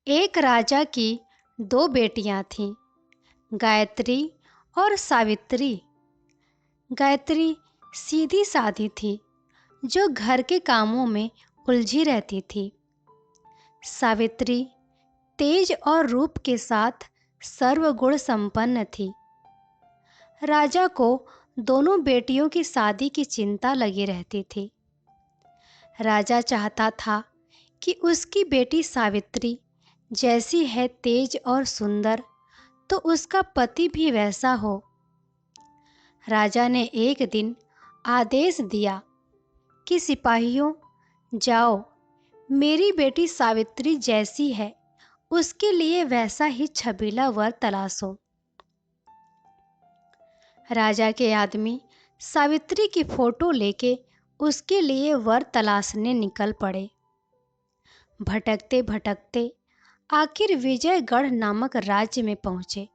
एक राजा की दो बेटियां थीं, गायत्री और सावित्री। गायत्री सीधी सादी थी, जो घर के कामों में उलझी रहती थी। सावित्री तेज और रूप के साथ सर्वगुण संपन्न थी। राजा को दोनों बेटियों की शादी की चिंता लगी रहती थी। राजा चाहता था कि उसकी बेटी सावित्री जैसी है तेज और सुंदर, तो उसका पति भी वैसा हो। राजा ने एक दिन आदेश दिया कि सिपाहियों, जाओ, मेरी बेटी सावित्री जैसी है उसके लिए वैसा ही छबीला वर तलाशो। राजा के आदमी सावित्री की फोटो लेके उसके लिए वर तलाशने निकल पड़े। भटकते भटकते आखिर विजयगढ़ नामक राज्य में पहुंचे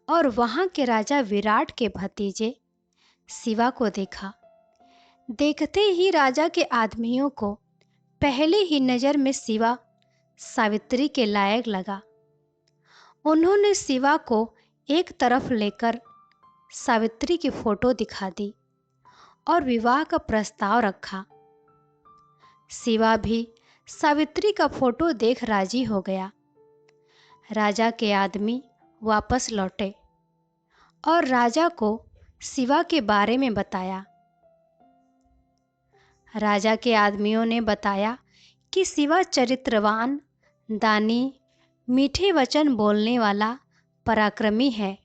और वहां के राजा विराट के भतीजे शिवा को देखा। देखते ही राजा के आदमियों को पहली ही नज़र में शिवा सावित्री के लायक लगा। उन्होंने शिवा को एक तरफ लेकर सावित्री की फोटो दिखा दी और विवाह का प्रस्ताव रखा। शिवा भी सावित्री का फोटो देख राजी हो गया। राजा के आदमी वापस लौटे और राजा को शिवा के बारे में बताया। राजा के आदमियों ने बताया कि शिवा चरित्रवान, दानी, मीठे वचन बोलने वाला, पराक्रमी है।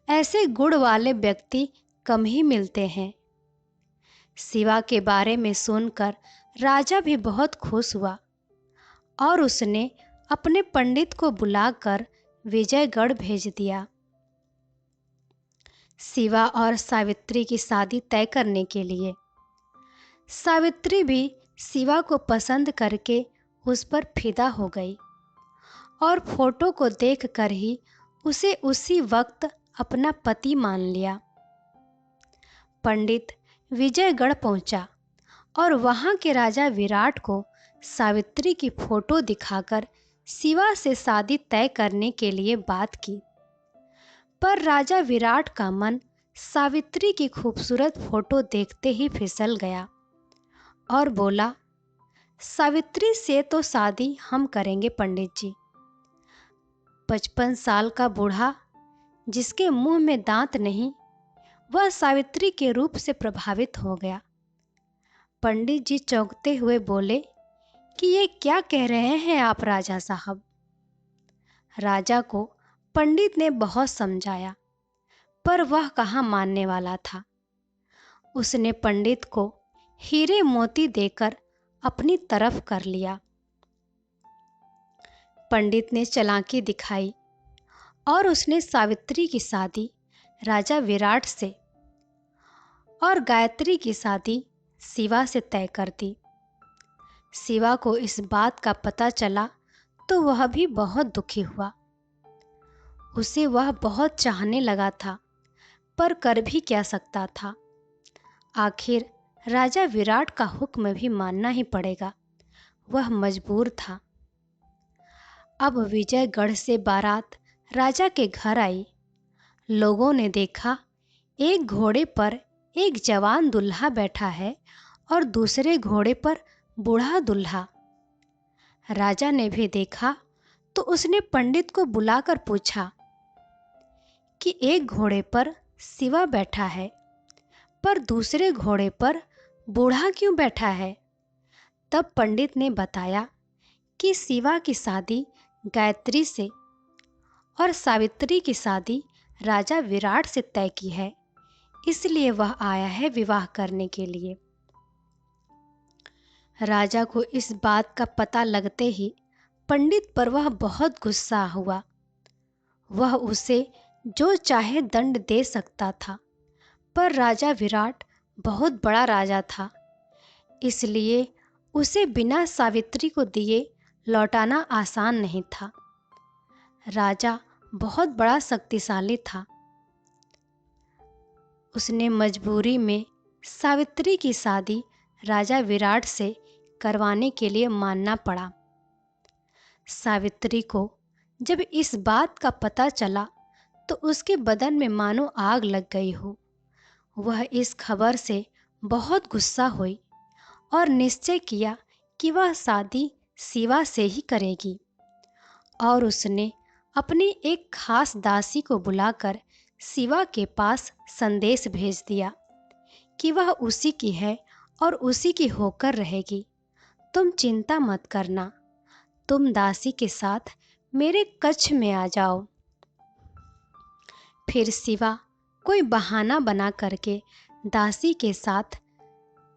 ऐसे गुण वाले व्यक्ति कम ही मिलते हैं। शिवा के बारे में सुनकर राजा भी बहुत खुश हुआ और उसने अपने पंडित को बुलाकर विजयगढ़ भेज दिया। शिवा और सावित्री की शादी तय करने के लिए सावित्री भी शिवा को पसंद करके उस पर फिदा हो गई और फोटो को देखकर ही उसे उसी वक्त अपना पति मान लिया। पंडित विजयगढ़ पहुंचा और वहां के राजा विराट को सावित्री की फोटो दिखाकर शिवा से शादी तय करने के लिए बात की। पर राजा विराट का मन सावित्री की खूबसूरत फोटो देखते ही फिसल गया और बोला, सावित्री से तो शादी हम करेंगे पंडित जी। 55 साल का बूढ़ा जिसके मुंह में दांत नहीं, वह सावित्री के रूप से प्रभावित हो गया। पंडित जी चौंकते हुए बोले कि ये क्या कह रहे हैं आप राजा साहब। राजा को पंडित ने बहुत समझाया, पर वह कहाँ मानने वाला था। उसने पंडित को हीरे मोती देकर अपनी तरफ कर लिया। पंडित ने चालाकी दिखाई और उसने सावित्री की शादी राजा विराट से और गायत्री की शादी शिवा से तय कर दी। शिवा को इस बात का पता चला तो वह भी बहुत दुखी हुआ। उसे वह बहुत चाहने लगा था, पर कर भी क्या सकता था। आखिर राजा विराट का हुक्म भी मानना ही पड़ेगा, वह मजबूर था। अब विजयगढ़ से बारात राजा के घर आई। लोगों ने देखा एक घोड़े पर एक जवान दूल्हा बैठा है और दूसरे घोड़े पर बूढ़ा दूल्हा। राजा ने भी देखा तो उसने पंडित को बुलाकर पूछा कि एक घोड़े पर शिवा बैठा है, पर दूसरे घोड़े पर बूढ़ा क्यों बैठा है। तब पंडित ने बताया कि शिवा की शादी गायत्री से और सावित्री की शादी राजा विराट से तय की है, इसलिए वह आया है विवाह करने के लिए। राजा को इस बात का पता लगते ही पंडित पर वह बहुत गुस्सा हुआ। वह उसे जो चाहे दंड दे सकता था, पर राजा विराट बहुत बड़ा राजा था, इसलिए उसे बिना सावित्री को दिए लौटाना आसान नहीं था। राजा बहुत बड़ा शक्तिशाली था। उसने मजबूरी में सावित्री की शादी राजा विराट से करवाने के लिए मानना पड़ा। सावित्री को जब इस बात का पता चला तो उसके बदन में मानो आग लग गई हो। वह इस खबर से बहुत गुस्सा हुई और निश्चय किया कि वह शादी शिवा से ही करेगी। और उसने अपनी एक खास दासी को बुलाकर शिवा के पास संदेश भेज दिया कि वह उसी की है और उसी की होकर रहेगी। तुम चिंता मत करना, तुम दासी के साथ मेरे कक्ष में आ जाओ। फिर शिवा कोई बहाना बना करके दासी के साथ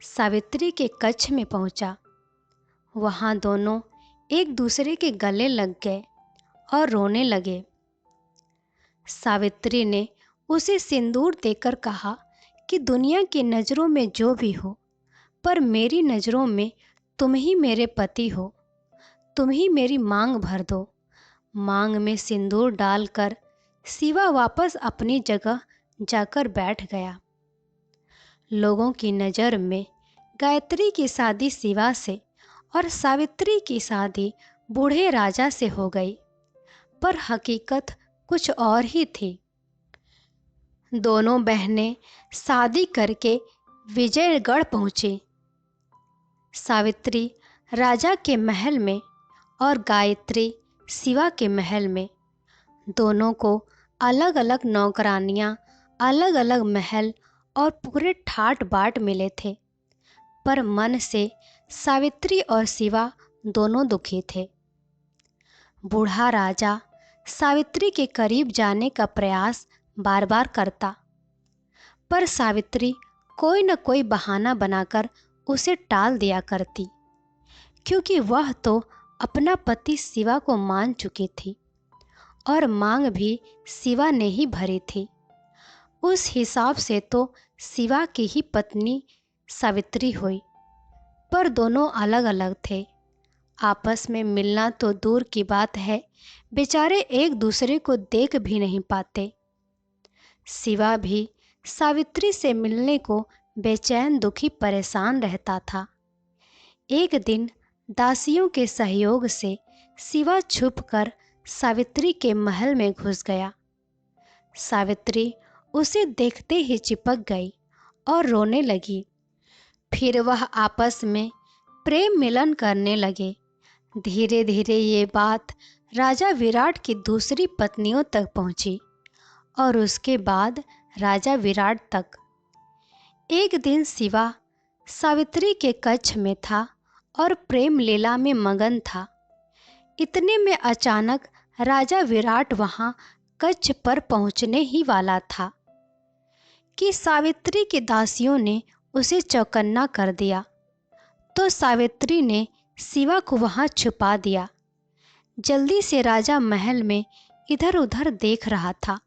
सावित्री के कक्ष में पहुंचा। वहां दोनों एक दूसरे के गले लग गए और रोने लगे। सावित्री ने उसे सिंदूर देकर कहा कि दुनिया की नज़रों में जो भी हो, पर मेरी नज़रों में तुम ही मेरे पति हो। तुम ही मेरी मांग भर दो। मांग में सिंदूर डालकर शिवा वापस अपनी जगह जाकर बैठ गया। लोगों की नज़र में गायत्री की शादी शिवा से और सावित्री की शादी बूढ़े राजा से हो गई, पर हकीकत कुछ और ही थी। दोनों बहनें शादी करके विजयगढ़ पहुंची। सावित्री राजा के महल में और गायत्री शिवा के महल में। दोनों को अलग अलग नौकरानियां, अलग अलग महल और पूरे ठाट बाट मिले थे, पर मन से सावित्री और शिवा दोनों दुखी थे। बूढ़ा राजा सावित्री के करीब जाने का प्रयास बार बार करता, पर सावित्री कोई न कोई बहाना बनाकर उसे टाल दिया करती, क्योंकि वह तो अपना पति शिवा को मान चुकी थी और मांग भी शिवा ने ही भरी थी। उस हिसाब से तो शिवा की ही पत्नी सावित्री हुई, पर दोनों अलग अलग थे। आपस में मिलना तो दूर की बात है, बेचारे एक दूसरे को देख भी नहीं पाते। शिवा भी सावित्री से मिलने को बेचैन, दुखी, परेशान रहता था। एक दिन दासियों के सहयोग से शिवा छुपकर सावित्री के महल में घुस गया। सावित्री उसे देखते ही चिपक गई और रोने लगी। फिर वह आपस में प्रेम मिलन करने लगे। धीरे धीरे ये बात राजा विराट की दूसरी पत्नियों तक पहुंची और उसके बाद राजा विराट तक। एक दिन शिवा सावित्री के कक्ष में था और प्रेम लीला में मगन था। इतने में अचानक राजा विराट वहां कक्ष पर पहुंचने ही वाला था कि सावित्री की दासियों ने उसे चौकन्ना कर दिया। तो सावित्री ने शिवा को वहां छुपा दिया। जल्दी से राजा महल में इधर उधर देख रहा था,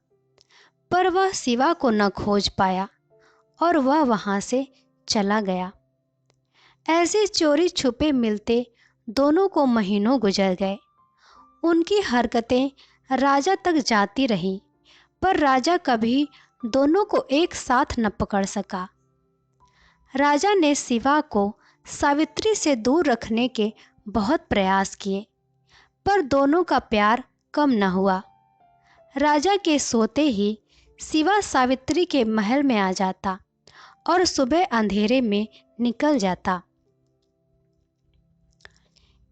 पर वह शिवा को न खोज पाया और वह वहां से चला गया। ऐसे चोरी छुपे मिलते दोनों को महीनों गुजर गए। उनकी हरकतें राजा तक जाती रही, पर राजा कभी दोनों को एक साथ न पकड़ सका। राजा ने शिवा को सावित्री से दूर रखने के बहुत प्रयास किए, पर दोनों का प्यार कम न हुआ। राजा के सोते ही शिवा सावित्री के महल में आ जाता और सुबह अंधेरे में निकल जाता।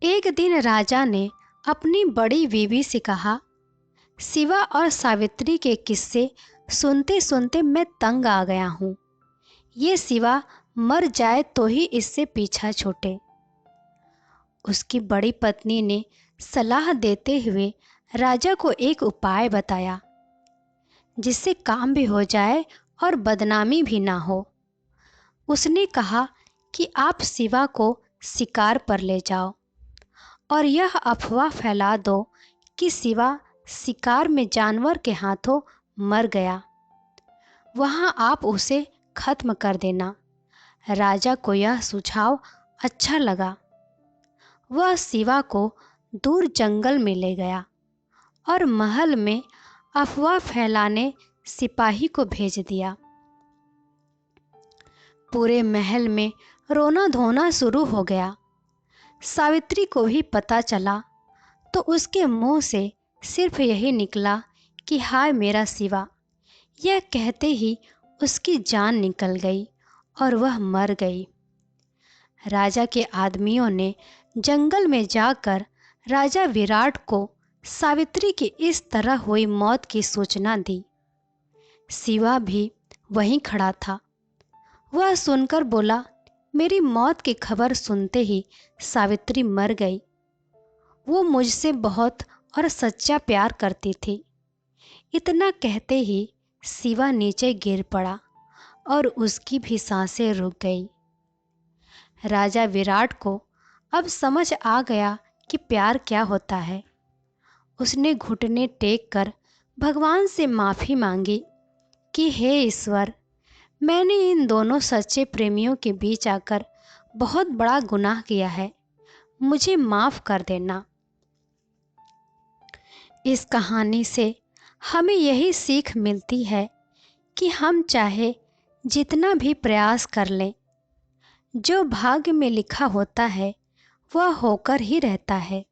एक दिन राजा ने अपनी बड़ी बीवी से कहा, शिवा और सावित्री के किस्से सुनते सुनते मैं तंग आ गया हूँ। ये शिवा मर जाए तो ही इससे पीछा छूटे। उसकी बड़ी पत्नी ने सलाह देते हुए राजा को एक उपाय बताया, जिससे काम भी हो जाए और बदनामी भी ना हो। उसने कहा कि आप शिवा को शिकार पर ले जाओ और यह अफवाह फैला दो कि शिवा शिकार में जानवर के हाथों मर गया। वहाँ आप उसे खत्म कर देना। राजा को यह सुझाव अच्छा लगा। वह शिवा को दूर जंगल में ले गया और महल में अफवाह फैलाने सिपाही को भेज दिया। पूरे महल में रोना धोना शुरू हो गया। सावित्री को भी पता चला तो उसके मुंह से सिर्फ यही निकला कि हाय मेरा शिवा। यह कहते ही उसकी जान निकल गई और वह मर गई। राजा के आदमियों ने जंगल में जाकर राजा विराट को सावित्री की इस तरह हुई मौत की सूचना दी। शिवा भी वहीं खड़ा था। वह सुनकर बोला, मेरी मौत की खबर सुनते ही सावित्री मर गई। वो मुझसे बहुत और सच्चा प्यार करती थी। इतना कहते ही शिवा नीचे गिर पड़ा और उसकी भी सांसें रुक गई। राजा विराट को अब समझ आ गया कि प्यार क्या होता है। उसने घुटने टेक कर भगवान से माफ़ी मांगी कि हे ईश्वर, मैंने इन दोनों सच्चे प्रेमियों के बीच आकर बहुत बड़ा गुनाह किया है, मुझे माफ़ कर देना। इस कहानी से हमें यही सीख मिलती है कि हम चाहे जितना भी प्रयास कर लें, जो भाग्य में लिखा होता है वह होकर ही रहता है।